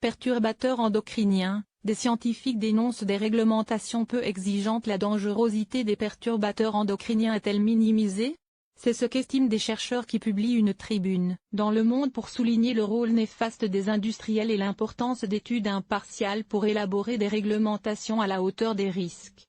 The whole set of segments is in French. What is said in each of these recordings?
Perturbateurs endocriniens, des scientifiques dénoncent des réglementations peu exigeantes. La dangerosité des perturbateurs endocriniens est-elle minimisée? C'est ce qu'estiment des chercheurs qui publient une tribune dans Le Monde pour souligner le rôle néfaste des industriels et l'importance d'études impartiales pour élaborer des réglementations à la hauteur des risques.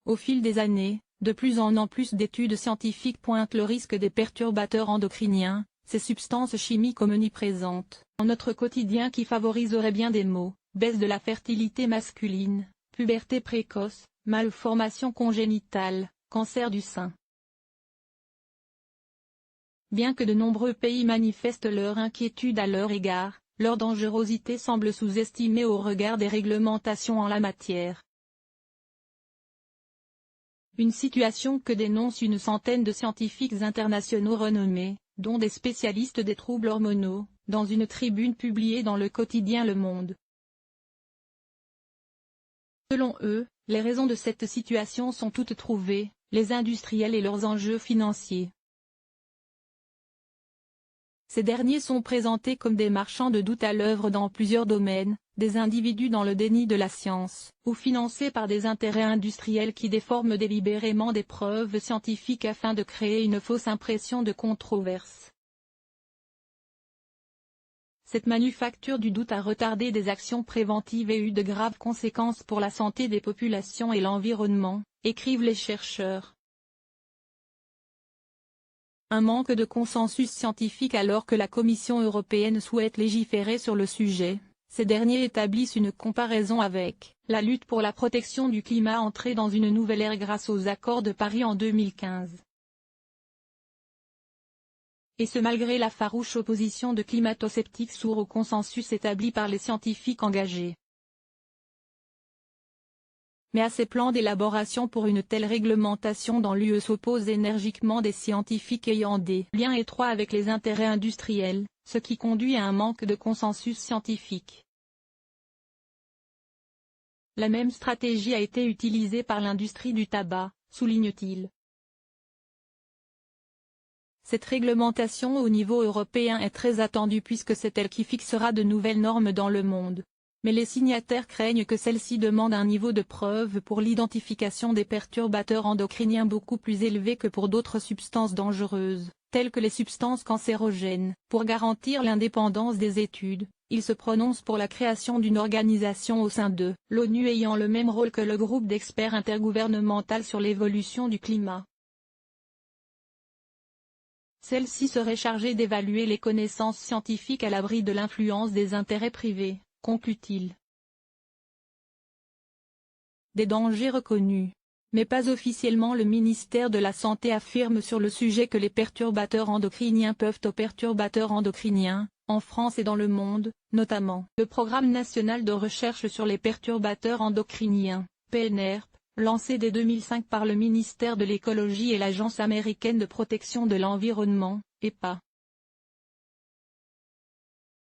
Au fil des années, de plus en plus d'études scientifiques pointent le risque des perturbateurs endocriniens, ces substances chimiques omniprésentes dans notre quotidien qui favoriseraient bien des maux, baisse de la fertilité masculine, puberté précoce, malformations congénitales, cancer du sein. Bien que de nombreux pays manifestent leur inquiétude à leur égard, leur dangerosité semble sous-estimée au regard des réglementations en la matière. Une situation que dénonce une centaine de scientifiques internationaux renommés, dont des spécialistes des troubles hormonaux, dans une tribune publiée dans le quotidien Le Monde. Selon eux, les raisons de cette situation sont toutes trouvées, les industriels et leurs enjeux financiers. Ces derniers sont présentés comme des marchands de doute à l'œuvre dans plusieurs domaines, des individus dans le déni de la science, ou financés par des intérêts industriels qui déforment délibérément des preuves scientifiques afin de créer une fausse impression de controverse. Cette manufacture du doute a retardé des actions préventives et eu de graves conséquences pour la santé des populations et l'environnement, écrivent les chercheurs. Un manque de consensus scientifique alors que la Commission européenne souhaite légiférer sur le sujet. Ces derniers établissent une comparaison avec la lutte pour la protection du climat entrée dans une nouvelle ère grâce aux accords de Paris en 2015. Et ce malgré la farouche opposition de climato-sceptiques sourds au consensus établi par les scientifiques engagés. Mais à ces plans d'élaboration pour une telle réglementation dans l'UE s'opposent énergiquement des scientifiques ayant des liens étroits avec les intérêts industriels, ce qui conduit à un manque de consensus scientifique. La même stratégie a été utilisée par l'industrie du tabac, souligne-t-il. Cette réglementation au niveau européen est très attendue puisque c'est elle qui fixera de nouvelles normes dans le monde. Mais les signataires craignent que celle-ci demande un niveau de preuve pour l'identification des perturbateurs endocriniens beaucoup plus élevé que pour d'autres substances dangereuses, telles que les substances cancérogènes. Pour garantir l'indépendance des études, ils se prononcent pour la création d'une organisation au sein de l'ONU ayant le même rôle que le groupe d'experts intergouvernemental sur l'évolution du climat. Celle-ci serait chargée d'évaluer les connaissances scientifiques à l'abri de l'influence des intérêts privés, conclut-il. Des dangers reconnus. Mais pas officiellement. Le ministère de la Santé affirme sur le sujet que les perturbateurs endocriniens peuvent aux perturbateurs endocriniens, en France et dans le monde, notamment le Programme national de recherche sur les perturbateurs endocriniens, PNRP, lancé dès 2005 par le ministère de l'Écologie et l'Agence américaine de protection de l'environnement, EPA.